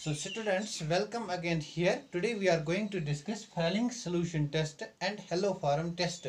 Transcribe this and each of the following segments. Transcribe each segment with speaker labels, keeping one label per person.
Speaker 1: So students, welcome again here. Today we are going to discuss Fehling solution test and hello form test.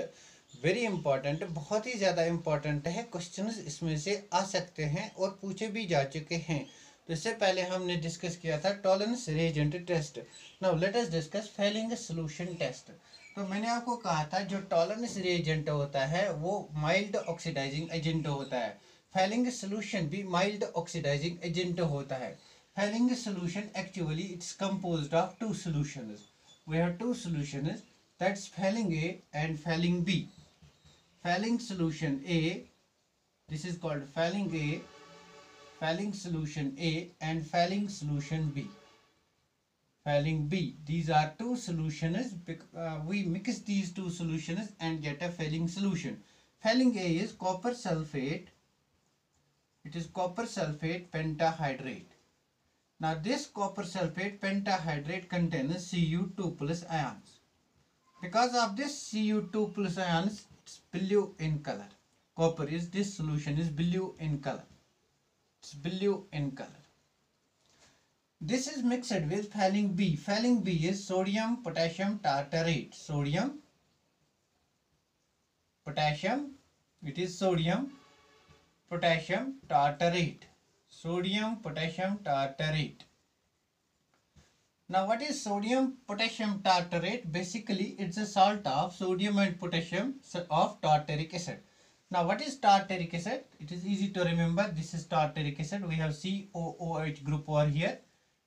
Speaker 1: Very important, बहुत ही ज़्यादा important है. Questions इसमें से आ सकते हैं और पूछे भी जा चुके हैं. तो इससे पहले हमने डिस्कस किया था Tollens reagent test. Now let us discuss Fehling solution test. तो मैंने आपको कहा था जो टॉलरेंस रिएजेंट होता है वो माइल्ड ऑक्सीडाइजिंग एजेंट होता है. Fehling solution भी माइल्ड ऑक्सीडाइजिंग एजेंट होता है. Fehling solution actually it's composed of two solutions. We have two solutions, that's Fehling A and Fehling B. Fehling solution A, this is called Fehling A, Fehling solution A and Fehling solution B. Fehling B, these are two solutions. We mix these two solutions and get a Fehling solution. Fehling A is copper sulfate. It is copper sulfate pentahydrate. Now this copper sulfate pentahydrate contains Cu2 plus ions. Because of this Cu2 plus ions, it's blue in color. Copper is, this solution is blue in color. It's blue in color. This is mixed with Fehling B. Fehling B is sodium potassium tartarate. Sodium, potassium, it is sodium potassium tartarate. Sodium potassium tartarate. Now what is sodium potassium tartarate? Basically it's a salt of sodium and potassium of tartaric acid. Now what is tartaric acid? It is easy to remember. This is tartaric acid. We have COOH group over here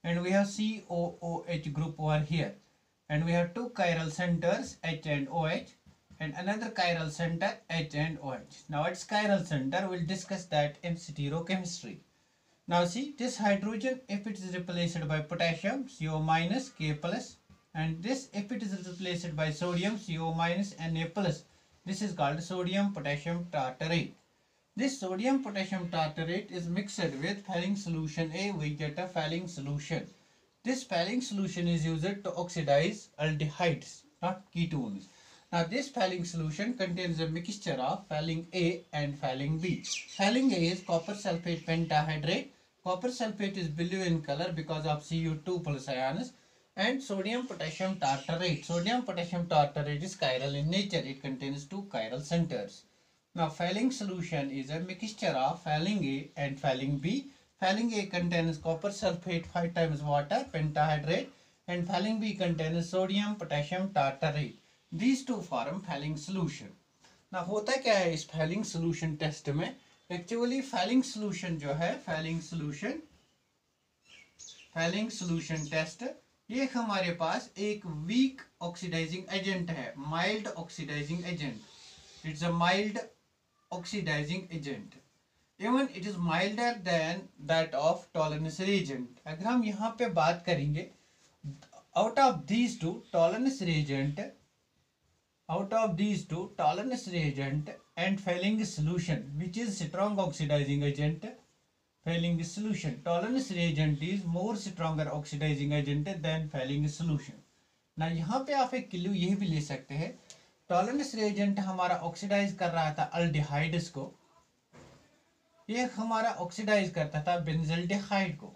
Speaker 1: and we have COOH group over here, and we have two chiral centers H and OH and another chiral center H and OH. Now its chiral center, we'll discuss that in stereochemistry. Now see, this hydrogen, if it is replaced by potassium, CO minus, K plus, and this if it is replaced by sodium, CO minus, Na plus, this is called sodium potassium tartarate. This sodium potassium tartarate is mixed with Fehling solution A, we get a Fehling solution. This Fehling solution is used to oxidize aldehydes, not ketones. Now this Fehling solution contains a mixture of Fehling A and Fehling B. Fehling A is copper sulfate pentahydrate. Copper sulfate is blue in color because of Cu2 plus ions, and sodium potassium tartarate. Sodium potassium tartarate is chiral in nature. It contains two chiral centers. Now Fehling solution is a mixture of Fehling A and Fehling B. Fehling A contains copper sulfate 5 times water pentahydrate, and Fehling B contains sodium potassium tartarate. These two form Fehling solution. Now होता क्या है इस Fehling solution test में? Actually Fehling solution जो है Fehling solution test, ये हमारे पास एक weak oxidizing agent है, mild oxidizing agent. It's a mild oxidizing agent. Even it is milder than that of tolerance reagent. अगर हम यहाँ पे बात करेंगे, out of these two tolerance reagent and Fehling solution, which is strong oxidizing agent, Fehling solution, tolerance reagent is more stronger oxidizing agent than Fehling solution. ना यहाँ पे आप एक क्लू ये भी ले सकते हैं, टॉलरेंस रिएजेंट हमारा ऑक्सीडाइज कर रहा था अल्डिहाइड्स को, ये हमारा ऑक्सीडाइज करता था बेंजल्डिहाइड को.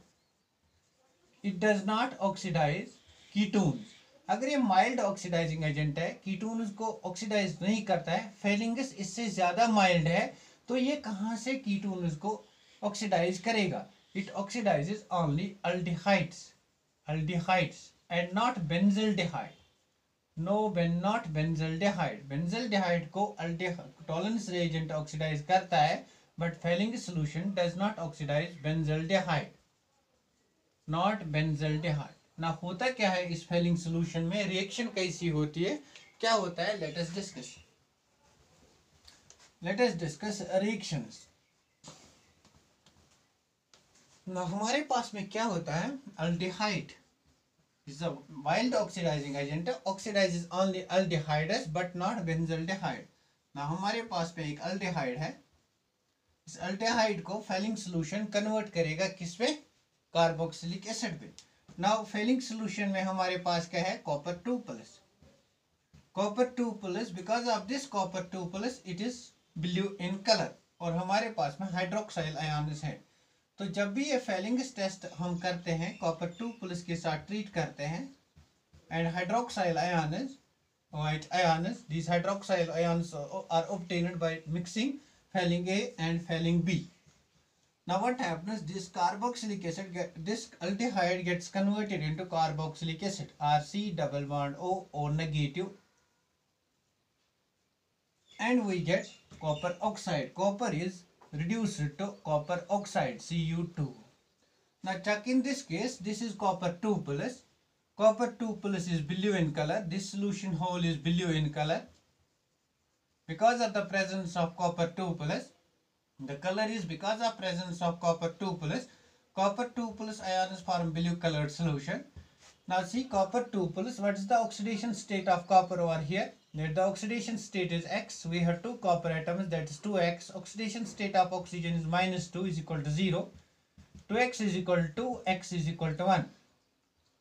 Speaker 1: It does not oxidise ketones. अगर ये माइल्ड ऑक्सीडाइजिंग एजेंट है, कीटोन्स को ऑक्सीडाइज नहीं करता है, फेलिंगस इससे ज्यादा माइल्ड है, तो ये कहां से कीटोन्स को ऑक्सीडाइज करेगा? It oxidises only aldehydes and not benzaldehyde. Not benzaldehyde. Benzaldehyde को टॉलरेंस रिएजेंट ऑक्सीडाइज करता है, but Fehling solution does not oxidize benzaldehyde, not benzaldehyde. ना होता क्या है इस Fehling solution में, रिएक्शन कैसी होती है, क्या होता है, let us discuss reactions. ना हमारे पास में क्या होता है, aldehyde is a mild oxidizing agent, oxidizes only aldehydes but not benzaldehyde. ना हमारे पास में एक aldehyde है, इस aldehyde को Fehling solution कन्वर्ट करेगा किस पे, कार्बोक्सिलिक एसिड पे. नाउ Fehling solution में हमारे पास क्या है, copper 2 plus. Copper 2 plus, because of this copper 2 plus it is blue in color, और हमारे पास में हाइड्रोक्साइल आयन्स हैं. तो जब भी ये फेलिंग्स टेस्ट हम करते हैं कॉपर 2+ के साथ ट्रीट करते हैं and hydroxyl ions white ions, these hydroxyl ions are obtained by mixing phenyl A and phenyl B. Now what happens, this carboxylic acid this aldehyde gets converted into carboxylic acid, Rc double bond O negative, and we get copper oxide. Copper is reduced to copper oxide, Cu2. Now check, in this case this is copper 2+. Copper 2+ is blue in color. This solution whole is blue in color. Because of the presence of copper 2+, the color is because of presence of copper 2+. Copper 2+ ions form blue colored solution. Now see copper 2+, what is the oxidation state of copper over here? Let the oxidation state is X. We have 2 copper atoms, that is 2X. Oxidation state of oxygen is -2 is equal to 0. 2X is equal to 2, X is equal to 1.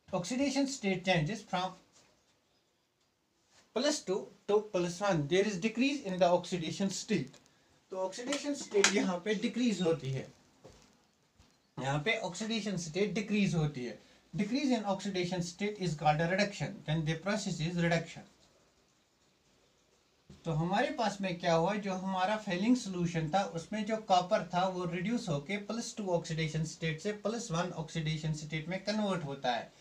Speaker 1: Oxidation state changes from +2 to +1. There is decrease in the oxidation state. तो oxidation state यहाँ पे decrease होती है, यहाँ पे oxidation state decrease होती है. Decrease in oxidation state is called reduction. When the process is reduction. तो हमारे पास में क्या हुआ, जो हमारा फेलिंग सोल्यूशन था उसमें जो कॉपर था वो रिड्यूस होके +2 ऑक्सीडेशन स्टेट से +1 ऑक्सीडेशन स्टेट में कन्वर्ट होता है.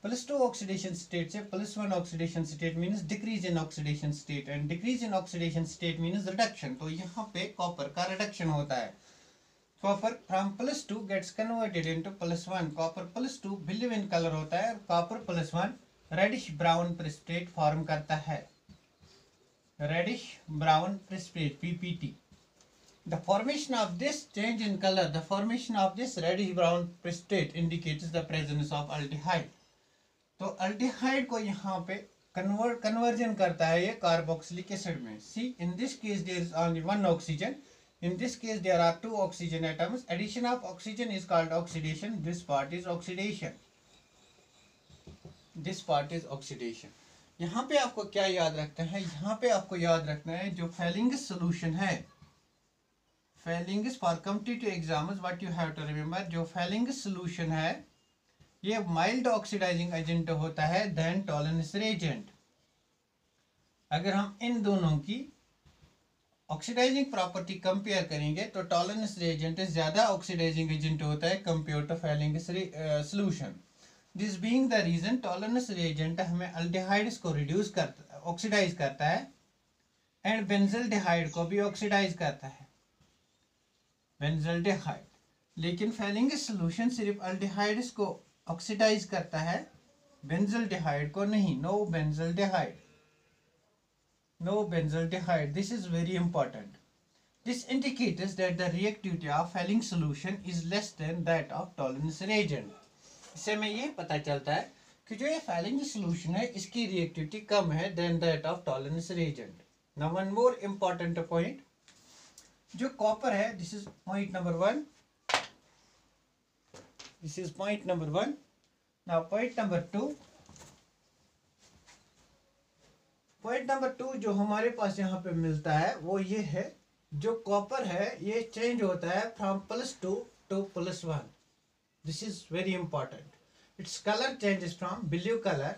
Speaker 1: +2 ऑक्सीडेशन स्टेट से +1 oxidation state means decrease in oxidation state, and decrease in oxidation state means reduction. तो यहाँ पे कॉपर का रिडक्शन होता है. Copper from +2 gets converted into +1. Copper +2 blue in colour होता है और copper +1 reddish brown precipitate form करता है. Reddish brown precipitate PPT. The formation of this change in color, the formation of this reddish brown precipitate indicates the presence of aldehyde. तो aldehyde को यहाँ पे conversion करता है ये कार्बोक्सिलिक एसिड में. See in this case there is only 1 oxygen, in this case there are 2 oxygen atoms. Addition of oxygen is called oxidation. This part is oxidation, this part is oxidation. यहाँ पे आपको क्या याद रखना है, यहाँ पे आपको याद रखना है जो फेलिंग्स सोल्यूशन है, Fehling's for competitive exams what you have to remember, जो फेलिंग्स सोल्यूशन है ये माइल्ड ऑक्सीडाइजिंग एजेंट होता है देन टॉलरेंस रिएजेंट. अगर हम इन दोनों की ऑक्सीडाइजिंग प्रॉपर्टी कंपेयर करेंगे तो टॉलरेंस रिएजेंट ज्यादा ऑक्सीडाइजिंग एजेंट होता है compare to Fehling's solution. This being the reason Tollens reagent हमें अल्डिहाइड्स को रिड्यूस करता, ऑक्सीडाइज करता है, एंड बेंजल्डिहाइड को भी ऑक्सीडाइज करता है, बेंजल्डिहाइड. लेकिन फेलिंग्स सॉल्यूशन सिर्फ अल्डिहाइड्स को ऑक्सीडाइज करता है, बेंजल्डिहाइड को नहीं. No benzaldehyde, no benzaldehyde. This is very important. This indicates that the reactivity of Fehling solution is less than that of Tollens reagent. इससे हमें ये पता चलता है कि जो ये फेलिंग सॉल्यूशन है इसकी रिएक्टिविटी कम है than that of Tollens reagent. Now one more important point, जो कॉपर है, this is point number 1. This is point number 1. Now point number 2. Point number 2 जो हमारे पास यहाँ पे मिलता है वो ये है, जो कॉपर है ये चेंज होता है from +2 to +1. This is very important. Its color changes from blue color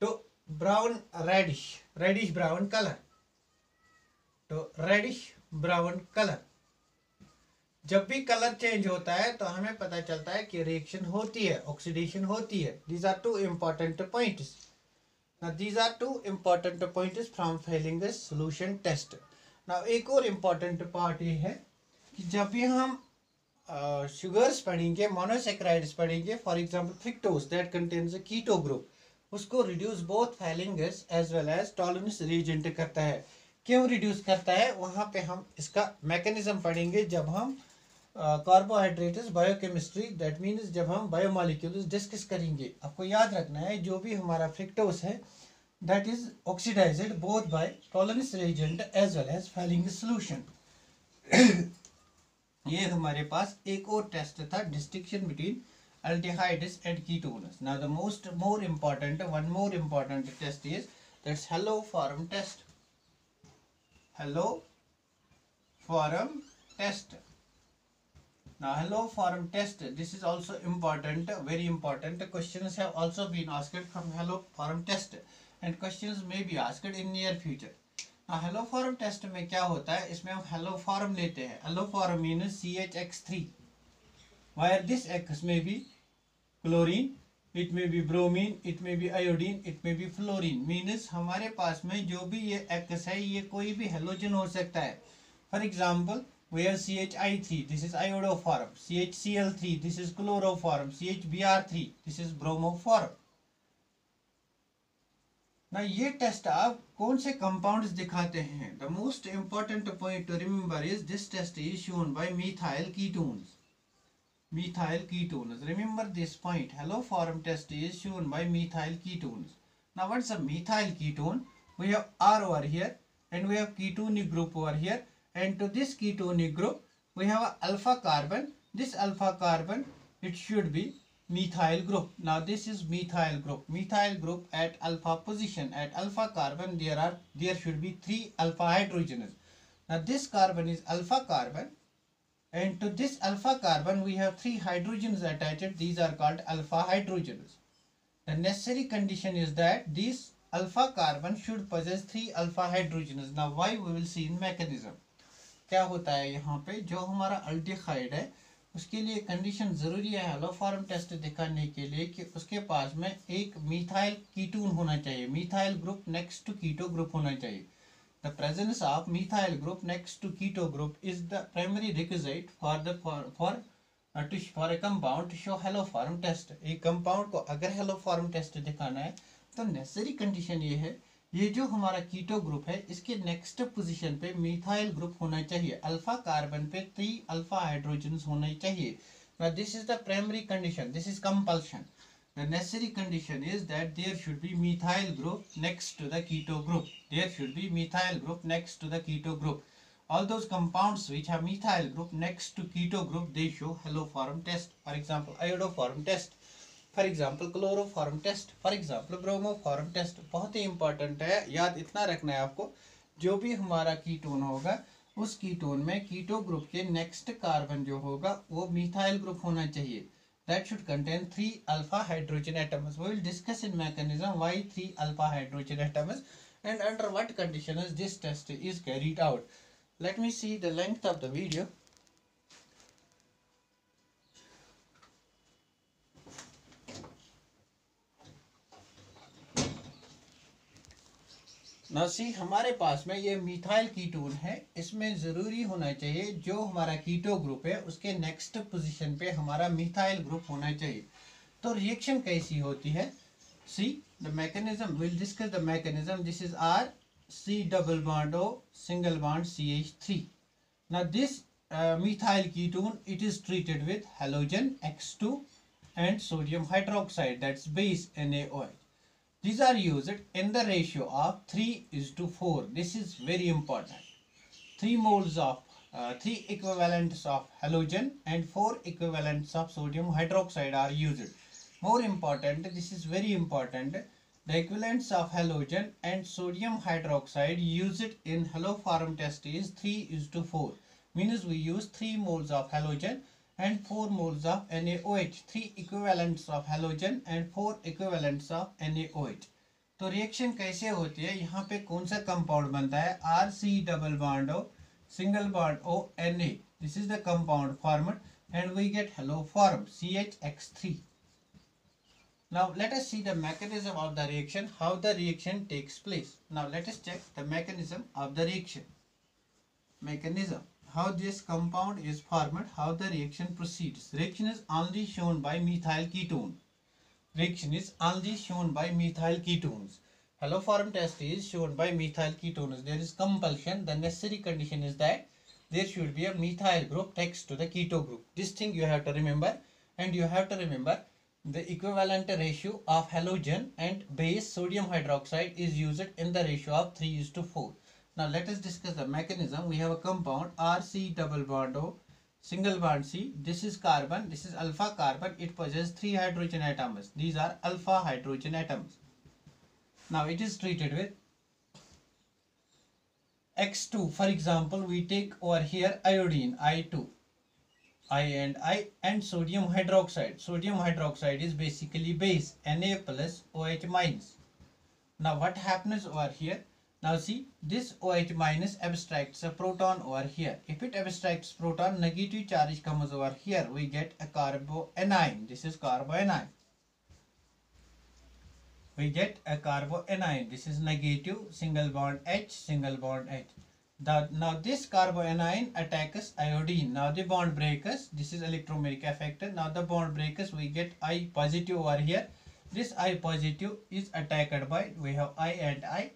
Speaker 1: to brown reddish, reddish brown color to reddish brown color. जब भी कलर चेंज होता है तो हमें पता चलता है कि रिएक्शन होती है, ऑक्सीडेशन होती है. These are 2 important points. Now these are 2 important points from Fehling's solution test. Now एक और इम्पॉर्टेंट पार्ट ये है कि जब भी हम शुगर्स पढ़ेंगे, मोनोसैकेराइड्स पढ़ेंगे, for example fructose that contains a keto group, उसको reduce both Fehling's as well as Tollens reagent करता है. क्यों रिड्यूस करता है, वहाँ पे हम इसका मैकेनिज्म पढ़ेंगे जब हम कार्बोहाइड्रेट्स बायोकेमिस्ट्री, दैट मीन्स जब हम बायोमॉलिक्यूल्स डिस्कस करेंगे. आपको याद रखना है जो भी हमारा फ्रक्टोज है that is oxidised both by Tollens reagent as well as Fehling solution. ये हमारे पास एक और टेस्ट था, distinction between aldehydes and ketones. Now the more important test is that's hello form test. Hello form test. Now hello form test, this is also important, very important. Questions have also been asked from hello form test and questions may be asked in near future. Now hello form test में क्या होता है, इसमें हम hello form लेते हैं. Hello form means CHX3, where this X may be chlorine, it may be bromine, it may be iodine, it may be fluorine. Means हमारे पास में जो भी ये X है ये कोई भी हेलोजन हो सकता है. For example, we have CHI3, this is iodoform, CHCl3, this is chloroform, CHBr3, this is bromoform. ना ये टेस्ट आप कौन से कंपाउंड्स दिखाते हैं. The most important point to remember is this test is shown by methyl ketones. Methyl ketones. Remember this point. Hello form test is shown by methyl ketones. Now what's a methyl ketone? We have R over here and we have ketonic group over here, and to this ketonic group we have a alpha carbon. This alpha carbon, it should be methyl group. Now this is methyl group. Methyl group at alpha position, at alpha carbon there should be 3 alpha hydrogens. Now this carbon is alpha carbon, and to this alpha carbon we have 3 hydrogens attached. These are called alpha hydrogens. The necessary condition is that this alpha carbon should possess 3 alpha hydrogens. Now why, we will see in mechanism. क्या होता है यहाँ पे, जो हमारा aldehyde है उसके लिए कंडीशन जरूरी है हेलो फॉर्म टेस्ट दिखाने के लिए कि उसके पास में एक मिथाइल कीटोन होना चाहिए. Methyl group next to keto group होना चाहिए. The presence of methyl group next to keto group is the primary requisite for a compound to show hello form test. एक कंपाउंड को अगर hello form test दिखाना है तो necessary condition ये है, ये जो हमारा कीटो ग्रुप है इसके नेक्स्ट पोजीशन पे मिथाइल ग्रुप होना चाहिए. अल्फा कार्बन पे 3 अल्फा हाइड्रोजन्स होने चाहिए. This is the primary condition, this is compulsion. The necessary condition is that there should be methyl group next to the keto group. There should be methyl group next to the keto group. All those compounds which have methyl group next to keto group, they show hello form test. For example, iodoform test. For example, chloroform test. For example, bromoform test. बहुत ही important है, याद इतना रखना है आपको. जो भी हमारा कीटोन होगा उस कीटोन में कीटो ग्रुप के नेक्स्ट कार्बन जो होगा वो मिथाइल ग्रुप होना चाहिए. That should contain 3 alpha hydrogen atoms. We will discuss in mechanism why 3 alpha hydrogen atoms and under what conditions this test is carried out. Let me see the length of the video. ना सी हमारे पास में ये methyl ketone है, इसमें ज़रूरी होना चाहिए जो हमारा कीटो ग्रुप है उसके नेक्स्ट पोजीशन पे हमारा मिथाइल ग्रुप होना चाहिए. तो रिएक्शन कैसी होती है, see the mechanism, will discuss the mechanism. This is R C double bond O single bond CH3. now this methyl ketone, it is treated with halogen X2 and sodium hydroxide, that's base NaOH. These are used in the ratio of 3:4. This is very important. 3 moles of 3 equivalents of halogen and 4 equivalents of sodium hydroxide are used. More important, this is very important. The equivalents of halogen and sodium hydroxide used in hello form test is 3:4. Means we use 3 moles of halogen and 4 moles of NaOH. 3 equivalents of halogen and 4 equivalents of NaOH. तो reaction कैसे होती है, यहाँ पे कौन सा compound बनता है, RC double bond O single bond O Na. This is the compound format and we get hello form CHX3. Now let us see the mechanism of the reaction, how the reaction takes place. Now let us check the mechanism of the reaction. Mechanism, how this compound is formed, how the reaction proceeds. Reaction is only shown by methyl ketone. Reaction is only shown by methyl ketones. Hello form test is shown by methyl ketones. There is compulsion. The necessary condition is that there should be a methyl group next to the keto group. This thing you have to remember, and you have to remember the equivalent ratio of halogen and base sodium hydroxide is used in the ratio of 3:4. Now let us discuss the mechanism. We have a compound RC double bond O single bond C. This is carbon, this is alpha carbon. It possesses 3 hydrogen atoms. These are alpha hydrogen atoms. Now it is treated with X2. For example, we take over here iodine I2. I and sodium hydroxide. Sodium hydroxide is basically base, Na plus OH minus. Now what happens over here? Now see, this OH minus abstracts a proton over here. If it abstracts proton, negative charge comes over here. We get a carboanion. This is carboanion. We get a carboanion. This is negative, single bond H, single bond H. Now this carboanion attacks iodine. Now the bond breakers. This is electromagnetic effect. Now the bond breakers, we get I positive over here. This I positive is attacked by, we have I and I.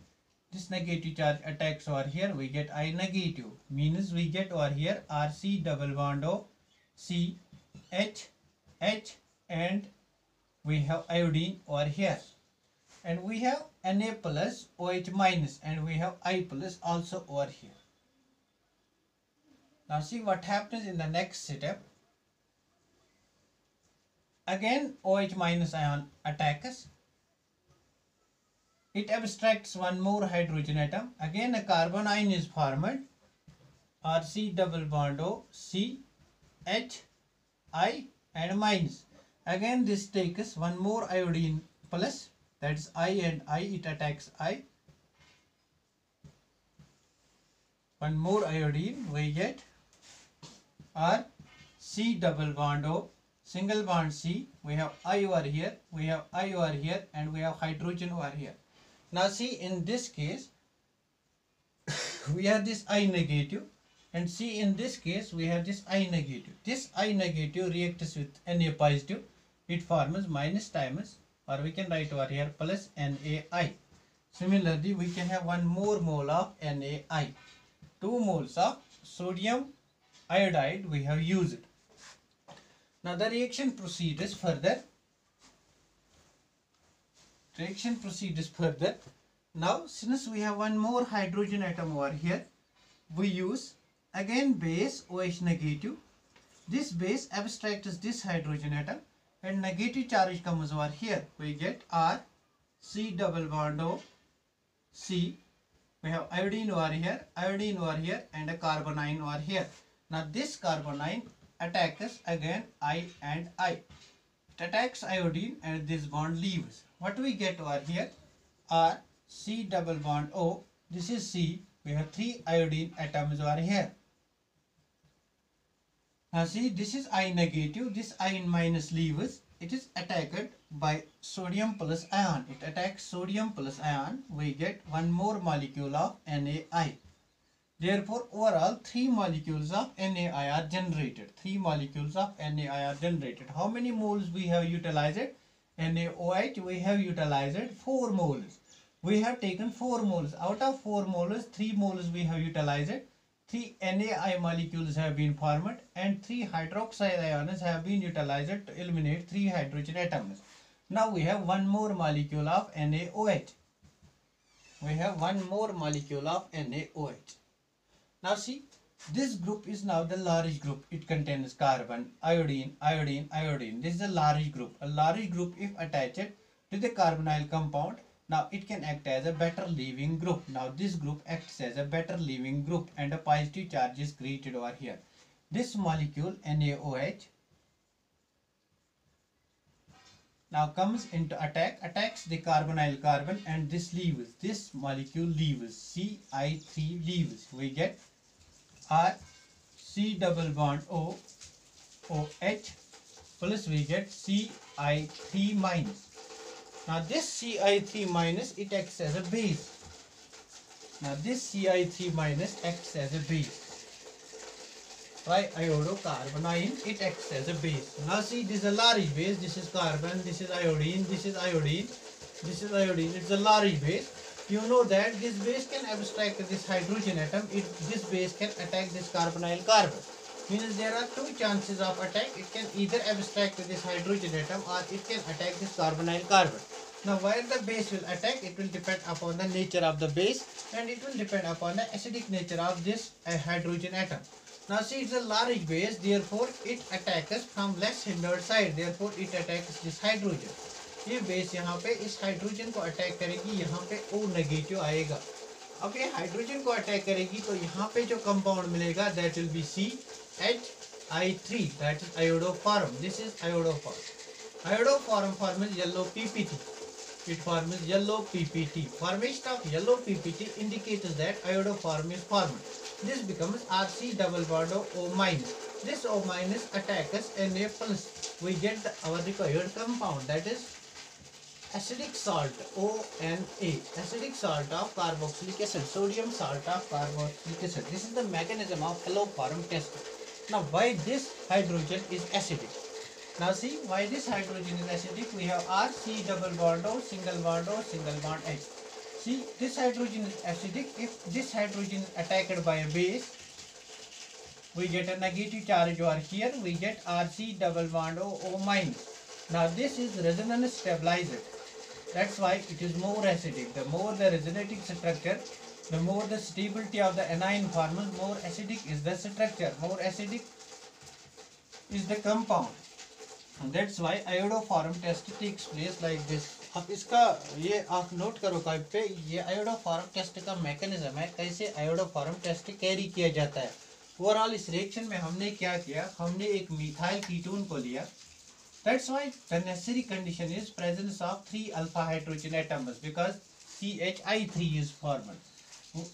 Speaker 1: This negative charge attacks over here, we get I negative. Means we get over here RC double bond O, C, H, H, and we have iodine over here. And we have Na plus OH minus, and we have I plus also over here. Now see what happens in the next step. Again OH minus ion attacks. It abstracts one more hydrogen atom. Again a carbon ion is formed. RC double bond O, C, H, I and minus. Again this takes one more iodine plus. That's I and I. It attacks I. One more iodine. We get R, C double bond O, single bond C. We have I over here. We have I over here, and we have hydrogen over here. Now see, in this case, we have this I negative, and see in this case we have this I negative. This I negative reacts with Na positive. It forms minus times, or we can write over here plus NaI. Similarly, we can have one more mole of NaI. 2 moles of sodium iodide we have used. Now the reaction proceeds further. Now since we have one more hydrogen atom over here, we use again base OH negative. This base abstracts this hydrogen atom, and negative charge comes over here. We get R, C double bond O, C. We have iodine over here, and a carbanion over here. Now this carbanion attacks again I and I. It attacks iodine, and this bond leaves. What we get over here? R, C double bond O. This is C. We have 3 iodine atoms over here. Now see, this is I negative. This ion minus leaves. It is attacked by sodium plus ion. It attacks sodium plus ion. We get one more molecule of NaI. Therefore, overall 3 molecules of NaI are generated. 3 molecules of NaI are generated. How many moles we have utilized? NaOH we have utilized 4 moles. We have taken 4 moles. Out of 4 moles, 3 moles we have utilized. 3 NaI molecules have been formed, and 3 hydroxide ions have been utilized to eliminate 3 hydrogen atoms. Now we have one more molecule of NaOH. We have one more molecule of NaOH. Now see, this group is now the large group. It contains carbon, iodine, iodine, iodine. This is a large group. A large group, if attached to the carbonyl compound, now it can act as a better leaving group. Now this group acts as a better leaving group, and a positive charge is created over here. This molecule NaOH now comes into attacks the carbonyl carbon, and this leaves. This molecule leaves. CI3 leaves. We get R, C double bond O, OH, plus we get CI3 minus. Now this CI3 minus, it acts as a base. Now this CI3 minus acts as a base. Triiodocarbanion, it acts as a base. Now see, this is a large base. This is carbon, this is iodine, this is iodine, this is iodine. It's a large base. You know that this base can abstract this hydrogen atom. This base can attack this carbonyl carbon. Means there are 2 chances of attack. It can either abstract this hydrogen atom, or it can attack this carbonyl carbon. Now where the base will attack, it will depend upon the nature of the base, and it will depend upon the acidic nature of this hydrogen atom. Now see, it's a large base, therefore it attacks from less hindered side, therefore it attacks this hydrogen. ये base यहाँ पे इस hydrogen को attack करेगी, यहाँ पे O negative आएगा. अब ये हाइड्रोजन को अटैक करेगी तो यहाँ पे जो कंपाउंड मिलेगा that will be CH I3, that is iodoform. This is iodoform. Iodoform forms yellow PPT. It forms yellow PPT. Formation of yellow PPT indicates that iodoform is formed. This becomes RC double bond O minus. This O minus attacks Na plus. We get our required compound, that is acidic salt ONA, acidic salt of carboxylic acid, sodium salt of carboxylic acid. This is the mechanism of haloform test. Now why this hydrogen is acidic? Now see why this hydrogen is acidic. We have RC double bond O, single bond O, single bond H. See, this hydrogen is acidic. If this hydrogen is attacked by a base, we get a negative charge over here. We get RC double bond O minus. Now this is resonance stabilized. That's why it is more acidic. The more the resonating structure, the more the stability of the anion forms, more acidic is the structure, more acidic is the compound. And that's why iodoform test takes place like this. अब इसका ये आप note करो कहीं पे, ये iodoform test का mechanism है, कैसे iodoform टेस्ट कैरी किया जाता है. ओवरऑल इस रिएक्शन में हमने क्या किया, हमने एक मिथाइल कीटोन को लिया. That's why the necessary condition is presence of 3 alpha hydrogen atoms because CHI3 is formed.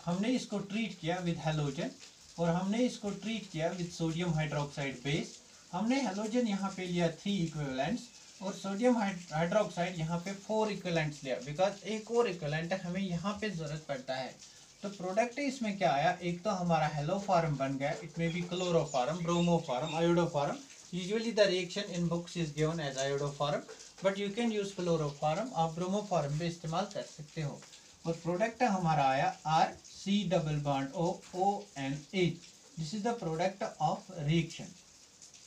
Speaker 1: हमने इसको ट्रीट किया विद हेलोजन और हमने इसको ट्रीट किया विद सोडियम हाइड्रोक्साइड बेस. हमने हेलोजन यहाँ पे लिया 3 इक्विवेलेंट्स और सोडियम हाइड्रोक्साइड यहाँ पे 4 इक्विवेलेंट्स लिया बिकॉज एक और इक्विवेलेंट हमें यहाँ पे जरूरत पड़ता है. तो प्रोडक्ट इसमें क्या आया, एक तो हमारा हेलोफॉर्म बन गया. इट में भी chloroform, bromoform, iodoform. Usually the reaction in books is given as iodoform, but you can use chloroform और bromoform भी इस्तेमाल कर सकते हो. और प्रोडक्ट हमारा आया RC double bond ONH. This is the product of reaction.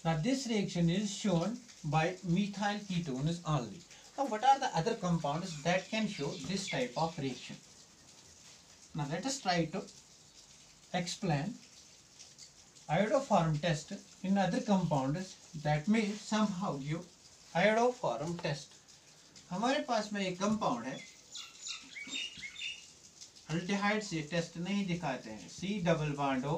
Speaker 1: Now this reaction is shown by methyl ketones only. Now what are the other compounds that can show this type of reaction? Now let us try to explain iodoform test in other compounds that may somehow give iodoform test. हमारे पास में एक compound है, aldehyde से test नहीं दिखाते हैं, C double bond O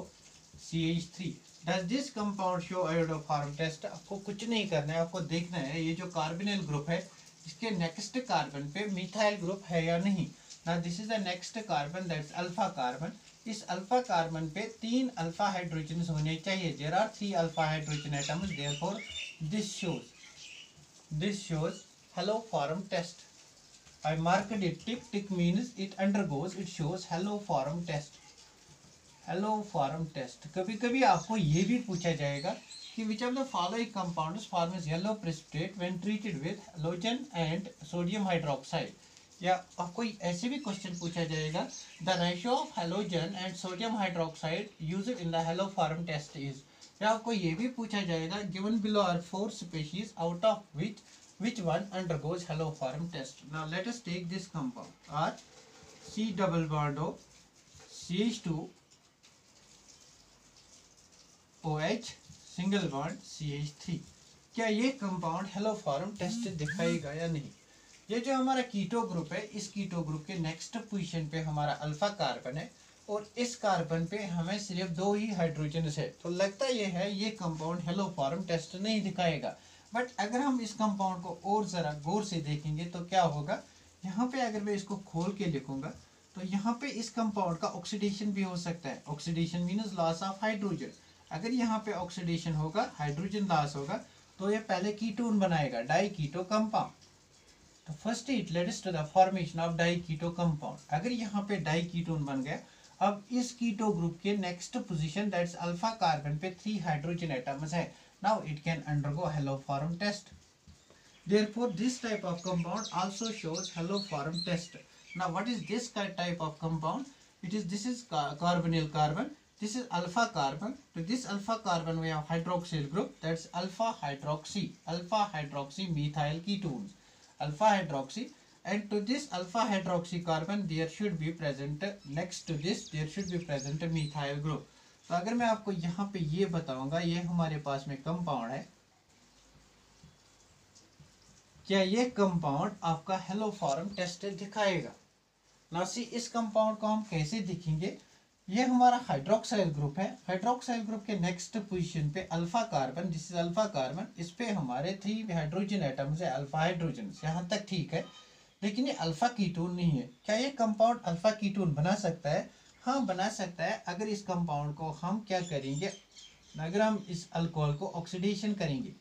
Speaker 1: CH3. Does this compound show iodoform test? आपको कुछ नहीं करना है, आपको देखना है ये जो कार्बोनिल ग्रुप है इसके नेक्स्ट कार्बन पे मिथाइल ग्रुप है या नहीं. Now this is the next carbon, that's alpha carbon. इस अल्फा कार्बन पे 3 अल्फा हाइड्रोजन्स होने चाहिए. There are 3 alpha hydrogen atoms. Therefore this shows haloform test. I marked it tick. Tick means it undergoes, it shows haloform test. Haloform test. कभी कभी आपको ये भी पूछा जाएगा कि which of the following compounds forms yellow precipitate when treated with halogen and sodium hydroxide. या आपको ऐसे भी क्वेश्चन पूछा जाएगा, the ratio of halogen and sodium hydroxide used in the haloform test is. या आपको ये भी पूछा जाएगा, given below are 4 species out of which one undergoes haloform test. Now let us take this compound R C double bond O CH2 OH single bond CH3. क्या ये compound haloform test दिखाएगा या नहीं. ये जो हमारा कीटो ग्रुप है, इस कीटो ग्रुप के नेक्स्ट पोजीशन पे हमारा अल्फा कार्बन है और इस कार्बन पे हमें सिर्फ 2 ही हाइड्रोजन है. तो लगता ये है ये कंपाउंड हेलोफॉर्म टेस्ट नहीं दिखाएगा. बट अगर हम इस कंपाउंड को और ज़रा गौर से देखेंगे तो क्या होगा, यहाँ पे अगर मैं इसको खोल के लिखूंगा तो यहाँ पे इस कंपाउंड का ऑक्सीडेशन भी हो सकता है. Oxidation means loss of hydrogen. अगर यहाँ पे ऑक्सीडेशन होगा, हाइड्रोजन लॉस होगा, तो ये पहले कीटोन बनाएगा, डाई कीटो कंपाउंड. तो first it leads to the formation of diketo compound. अगर यहाँ पे डाई कीटोन बन गया, अब इस कीटो ग्रुप के next position that's alpha carbon पे 3 हाइड्रोजन एटम्स है. Now it can undergo haloform test. Therefore this type of compound also shows haloform test. Now what is this type of compound? This is carbonyl carbon. This is alpha carbon. To this alpha carbon we have hydroxyl group, that's alpha hydroxy methyl ketones, alpha hydroxy. And to this alpha hydroxy carbon there should be present, next to this there should be present a methyl group. तो अगर मैं आपको यहाँ पे ये बताऊंगा, ये हमारे पास में कंपाउंड है, क्या ये कंपाउंड आपका हेलोफॉर्म टेस्ट दिखाएगा? ना सी इस कंपाउंड को हम कैसे दिखेंगे, ये हमारा हाइड्रोक्साइल ग्रुप है। हाइड्रोक्साइल ग्रुप के नेक्स्ट पोजीशन पे alpha carbon, this is alpha carbon, इस पे हमारे 3 हाइड्रोजन एटम्स है, अल्फा हाइड्रोजन, यहाँ तक ठीक है। लेकिन ये अल्फा कीटोन नहीं है। क्या ये कंपाउंड अल्फा कीटोन बना सकता है? हाँ बना सकता है। अगर इस कंपाउंड को हम क्या करेंगे, अगर हम इस अल्कोहल को ऑक्सीडेशन करेंगे,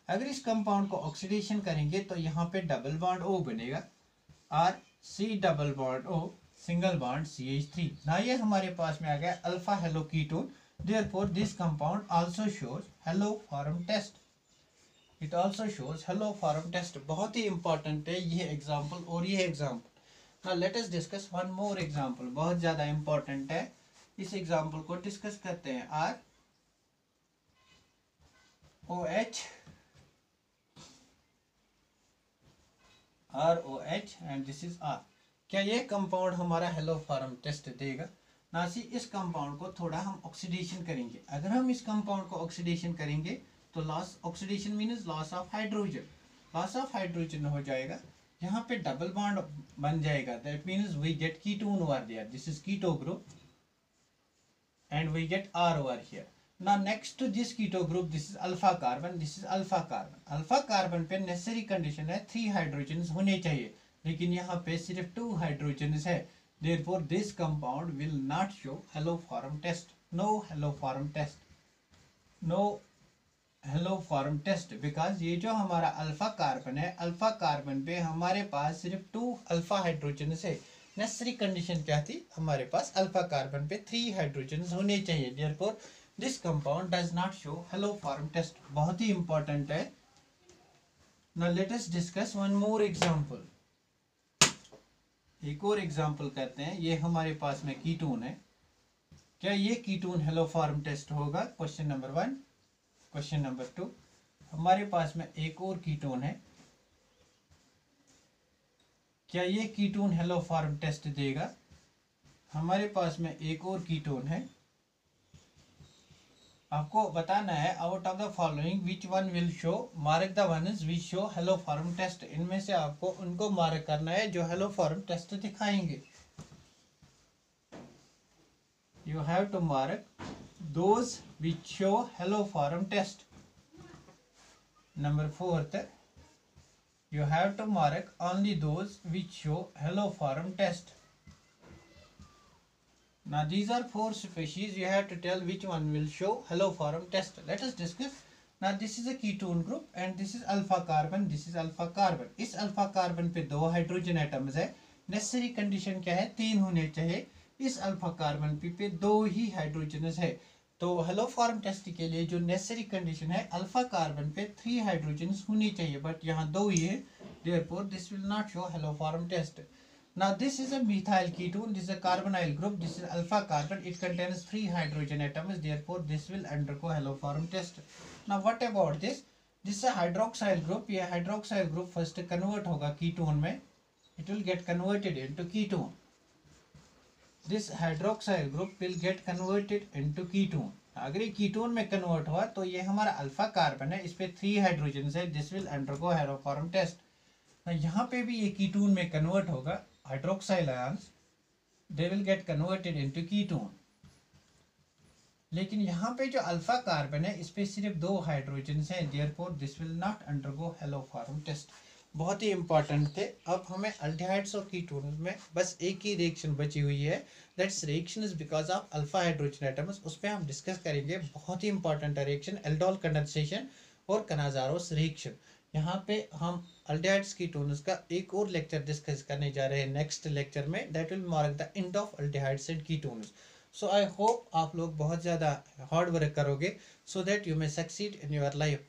Speaker 1: अगर इस कंपाउंड को ऑक्सीडेशन करेंगे तो यहाँ पे डबल बॉन्ड O बनेगा, R C double bond O single bond CH3। ना ये हमारे पास में आ गया alpha halo ketone. Therefore this compound also shows haloform test, it also shows haloform test. बहुत ही इंपॉर्टेंट है ये एग्जांपल और ये example. Now let us discuss one more example, बहुत ज़्यादा इंपॉर्टेंट है। इस एग्जांपल को डिस्कस करते हैं। ROH and this is R। क्या ये कंपाउंड हमारा हेलो फॉर्म टेस्ट देगा? नासी इस कंपाउंड को थोड़ा हम ऑक्सीडेशन करेंगे। अगर हम इस कंपाउंड को ऑक्सीडेशन करेंगे तो loss, oxidation means loss of hydrogen, loss of hydrogen हो जाएगा। यहाँ पे डबल बॉन्ड बन जाएगा, that means we get ketone over there, this is keto group and we get R over here. Now next to this keto group, this is alpha carbon, this is alpha carbon. Alpha carbon पे necessary condition है 3 hydrogens होने चाहिए, लेकिन यहाँ पे सिर्फ 2 hydrogens है। Therefore this compound will not show haloform test. No haloform test. No haloform test because ये जो हमारा अल्फा कार्बन है, अल्फा कार्बन पे हमारे पास सिर्फ 2 अल्फा हाइड्रोजन्स है। नेसेसरी कंडीशन क्या थी? हमारे पास अल्फा कार्बन पे 3 हाइड्रोजन्स होने चाहिए। Therefore this compound does not show haloform test. बहुत ही इंपॉर्टेंट है। Now let us discuss one more example. एक और एग्जांपल करते हैं। ये हमारे पास में कीटोन है। क्या ये कीटोन हेलोफॉर्म टेस्ट होगा? Question number 1। क्वेश्चन नंबर 2, हमारे पास में एक और कीटोन है। क्या ये कीटोन हेलोफॉर्म टेस्ट देगा? हमारे पास में एक और कीटोन है। आपको बताना है out of the following which one will show, mark the one is which show haloform test. इनमें से आपको उनको मार्क करना है जो हेलोफॉर्म टेस्ट दिखाएंगे। You have to mark those which show haloform test. Number 4th, you have to mark only those which show haloform test. Now these are 4 species. You have to tell which one will show haloform test. Let us discuss. Now this is a ketone group and this is alpha carbon, this is alpha carbon. इस alpha carbon पे 2 hydrogen atoms है। Necessary condition क्या है? 3 होने चाहिए। इस alpha carbon पे 2 ही hydrogen है। तो हेलोफॉर्म टेस्ट के लिए जो नेसेसरी कंडीशन है, अल्फा कार्बन पे 3 हाइड्रोजन्स होनी चाहिए, बट यहाँ 2 ही है। Therefore this will not show haloform test. Now this is a methyl ketone, this is a carbonyl group, this is alpha carbon, it contains 3 hydrogen atoms, therefore this will undergo haloform test. Now what about this? This is a hydroxyl group. ये hydroxyl group first convert होगा ketone में, it will get converted into ketone. This hydroxyl group will get converted into ketone. अगर ये ketone में convert हुआ तो ये हमारा अल्फा कार्बन है, इस पे 3 हाइड्रोजन है, this will undergo haloform test. यहाँ पे भी ये कीटोन में कन्वर्ट होगा, hydroxyl ions they will get converted into ketone. लेकिन यहाँ पे जो अल्फा कार्बन है इस पे सिर्फ 2 हाइड्रोजन हैं, therefore this will not undergo haloform test. बहुत ही इंपॉर्टेंट थे। अब हमें अल्डिहाइड्स और कीटोन्स में बस एक ही रिएक्शन बची हुई है, that's reaction is because of alpha hydrogen atoms. उस पर हम डिस्कस करेंगे। बहुत ही इंपॉर्टेंट रिएक्शन एल्डोल कंडेंसेशन और कनाजारोस रिएक्शन। यहाँ पे हम अल्डिहाइड्स कीटोन्स का एक और लेक्चर डिस्कस करने जा रहे हैं नेक्स्ट लेक्चर में, that will mark the end of aldehydes and ketones. So I hope आप लोग बहुत ज़्यादा हार्ड वर्क करोगे so that you may succeed in your life.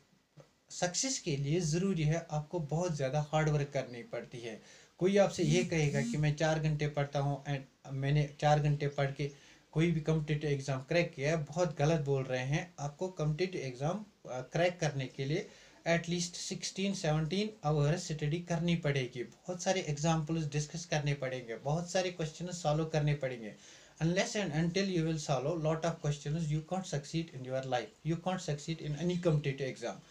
Speaker 1: Success के लिए ज़रूरी है आपको बहुत ज़्यादा हार्ड वर्क करनी पड़ती है। कोई आपसे ये कहेगा कि मैं 4 घंटे पढ़ता हूँ एंड मैंने 4 घंटे पढ़ के कोई भी कॉम्पिटिटिव एग्ज़ाम क्रैक किया है, बहुत गलत बोल रहे हैं। आपको कॉम्पिटिटिव एग्ज़ाम क्रैक करने के लिए एटलीस्ट 16-17 आवर्स स्टडी करनी पड़ेगी। बहुत सारे एग्जाम्पल्स डिस्कस करने पड़ेंगे, बहुत सारे क्वेश्चन सॉल्व करने पड़ेंगे। Unless and until you will solve lot of questions, you can't succeed in your life. You can't succeed in any competitive exam.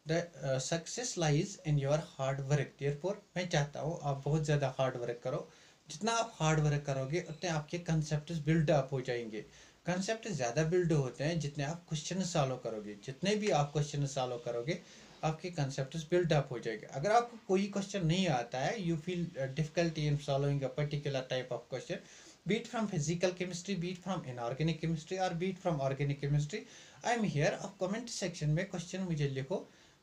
Speaker 1: The success lies in your hard work. Therefore मैं चाहता हूँ आप बहुत ज़्यादा hard work करो। जितना आप hard work करोगे उतने आपके कंसेप्ट बिल्ड अप हो जाएंगे। कंसेप्ट ज़्यादा बिल्ड होते हैं जितने आप क्वेश्चन सॉल्व करोगे, जितने भी आप क्वेश्चन सॉल्व करोगे आपके कंसेप्ट बिल्ड अप हो जाएंगे। अगर आपको कोई क्वेश्चन नहीं आता है, you feel difficulty in solving a particular type of question, be it from physical chemistry, be it from inorganic chemistry or be it from organic chemistry, I am here। आप comment section में question मुझे लिखो,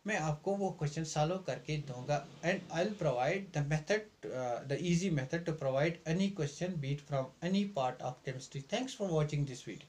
Speaker 1: मैं आपको वो question solve करके दूंगा, and I will provide the method, the easy method to provide any question be it from any part of chemistry. Thanks for watching this video.